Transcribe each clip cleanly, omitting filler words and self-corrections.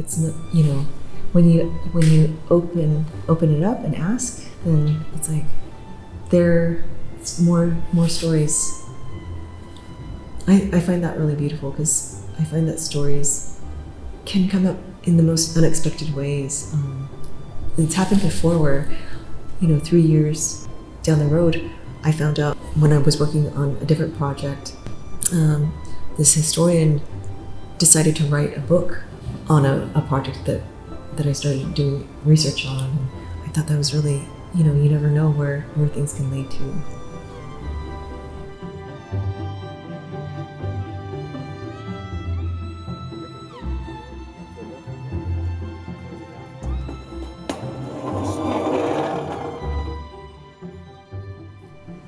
it's not, when you open it up and ask, then it's like there's more stories. I find that really beautiful because I find that stories can come up in the most unexpected ways. It's happened before where, 3 years down the road, I found out when I was working on a different project, this historian decided to write a book on a project that I started doing research on. And I thought that was really, you never know where things can lead to.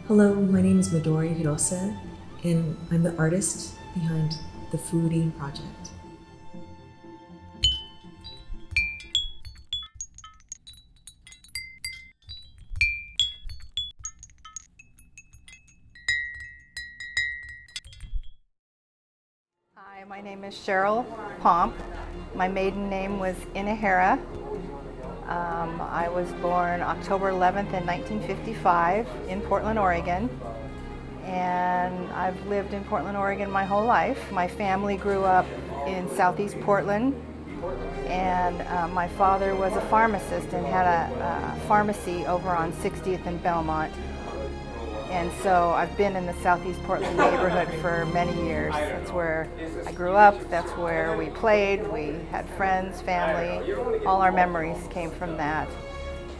Hello, my name is Midori Hirose, and I'm the artist behind the Furin project. Hi, my name is Cheryl Pomp. My maiden name was Inahara. I was born October 11th in 1955 in Portland, Oregon. And I've lived in Portland, Oregon my whole life. My family grew up in southeast Portland, and my father was a pharmacist and had a pharmacy over on 60th and Belmont. And so I've been in the southeast Portland neighborhood for many years. That's where I grew up, that's where we played, we had friends, family, all our memories came from that.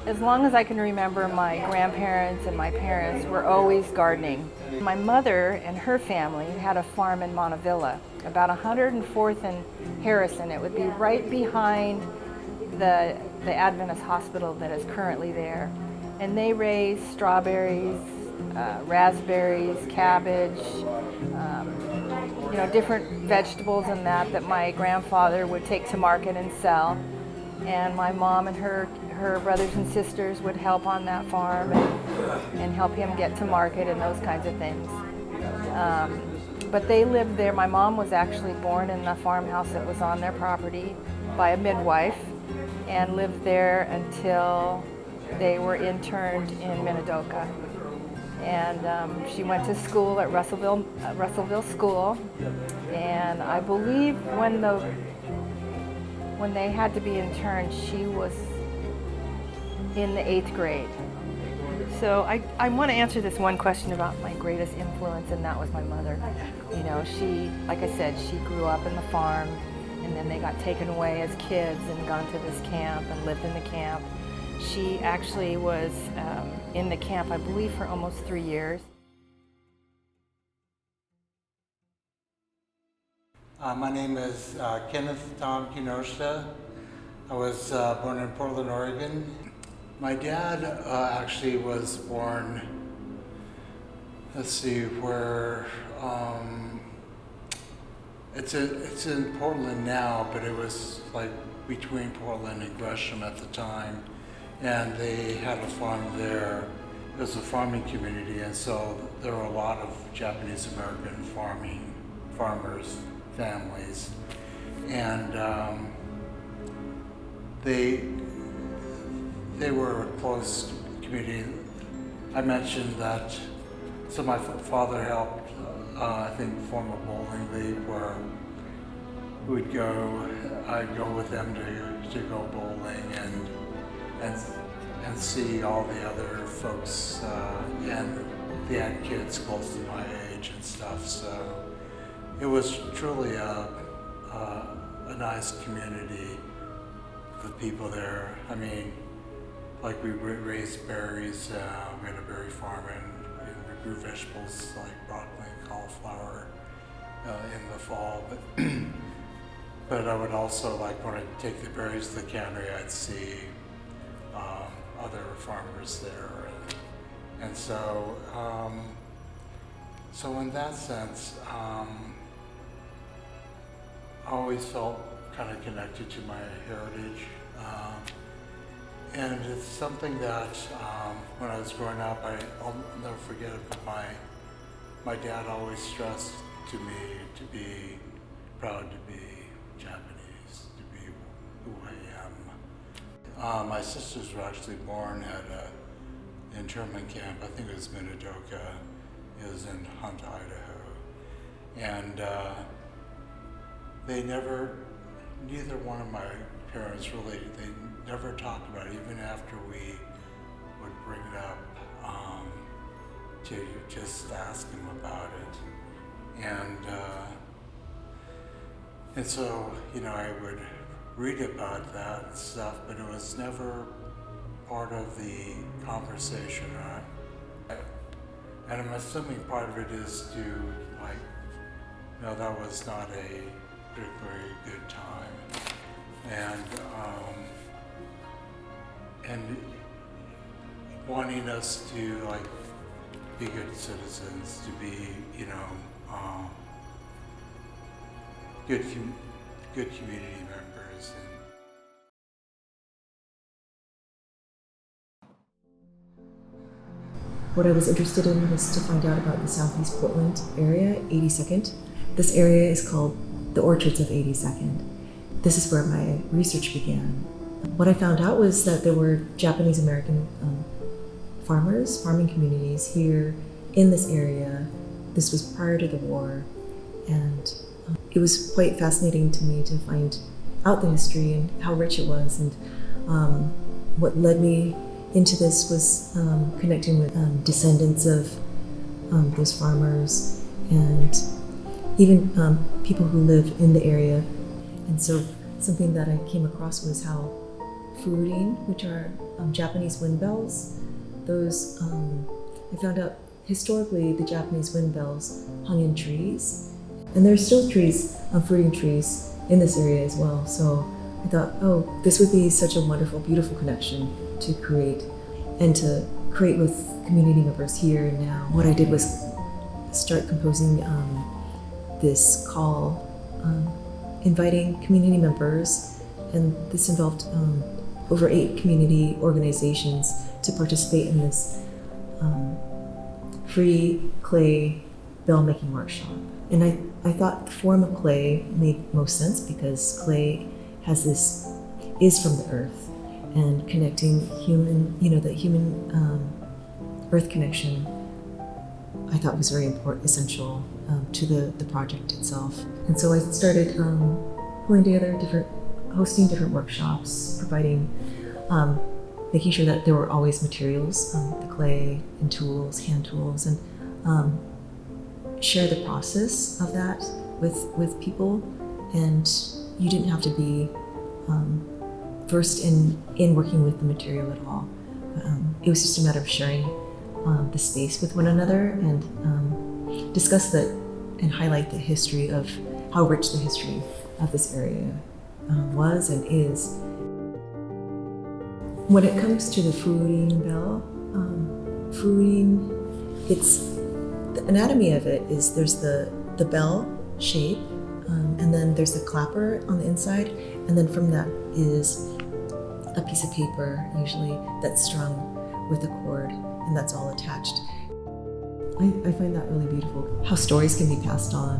As long as I can remember, my grandparents and my parents were always gardening. My mother and her family had a farm in Montevilla, about 104th and Harrison. It would be right behind the Adventist hospital that is currently there. And they raised strawberries, raspberries, cabbage, different vegetables and that my grandfather would take to market and sell. And my mom and her brothers and sisters would help on that farm and help him get to market and those kinds of things. But they lived there. My mom was actually born in the farmhouse that was on their property by a midwife and lived there until they were interned in Minidoka. And she went to school at Russellville School, and I believe when they had to be interned, she was in the 8th grade. So I want to answer this one question about my greatest influence, and that was my mother. She, like I said, she grew up in the farm, and then they got taken away as kids and gone to this camp and lived in the camp. She actually was in the camp, I believe, for almost 3 years. My name is Kenneth Tom Kinoshita. I was born in Portland, Oregon. My dad actually was born, it's in Portland now, but it was like between Portland and Gresham at the time. And they had a farm there. It was a farming community, and so there were a lot of Japanese American farmers, families, and they were a close community. I mentioned that, so my father helped, I think, form a bowling league where I'd go with them to go bowling and see all the other folks, and they had kids close to my age and stuff. So it was truly a nice community, the people there. I mean, like we raised berries, we had a berry farm, and we grew vegetables like broccoli and cauliflower in the fall. But I would also, like, when I'd take the berries to the cannery, I'd see other farmers there, and so in that sense, I always felt kind of connected to my heritage, and it's something that when I was growing up, I'll never forget it. But my dad always stressed to me to be proud to be Japanese, to be who I am. My sisters were actually born at an internment camp. I think it was Minidoka. It was in Hunt, Idaho. And neither one of my parents really, they never talked about it, even after we would bring it up to just ask them about it. And so, I would read about that and stuff, but it was never part of the conversation, right? And I'm assuming part of it is to, no, that was not a particularly good time. And wanting us to, be good citizens, to be, good community members. What I was interested in was to find out about the Southeast Portland area, 82nd. This area is called the Orchards of 82nd. This is where my research began. What I found out was that there were Japanese American farming communities here in this area. This was prior to the war, and it was quite fascinating to me to find out the history and how rich it was. And what led me into this was connecting with descendants of those farmers and even people who live in the area. And so something that I came across was how Furin, which are Japanese wind bells, those, I found out historically the Japanese wind bells hung in trees. And there's still trees, fruiting trees in this area as well. So I thought, oh, this would be such a wonderful, beautiful connection to create with community members here and now. What I did was start composing this call, inviting community members, and this involved over 8 community organizations to participate in this free clay bell making workshop. And I thought the form of clay made most sense because clay is from the earth, and connecting the human earth connection I thought was very important, essential to the project itself. And so I started pulling together hosting different workshops, providing, making sure that there were always materials, the clay and tools, hand tools, and share the process of that with people. And you didn't have to be versed in working with the material at all. It was just a matter of sharing the space with one another and discuss and highlight the history of how rich the history of this area was and is. When it comes to the Furin bell, the anatomy of it is there's the bell shape, and then there's the clapper on the inside, and then from that is a piece of paper, usually, that's strung with a cord, and that's all attached. I find that really beautiful, how stories can be passed on,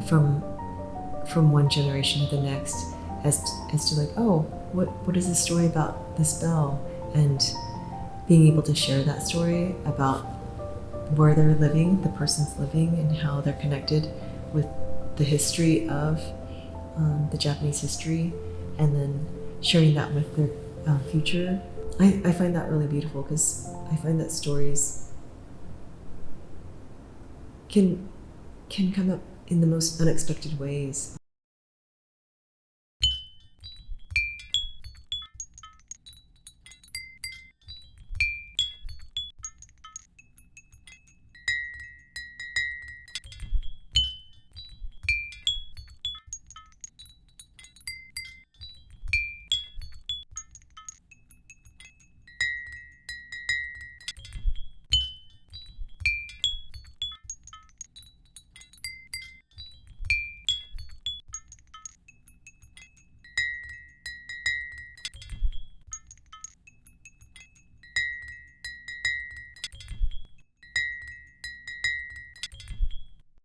from one generation to the next, as to oh, what is the story about this bell, and being able to share that story about where they're living, the person's living, and how they're connected with the history of the Japanese history, and then sharing that with their future. I find that really beautiful because I find that stories can come up in the most unexpected ways.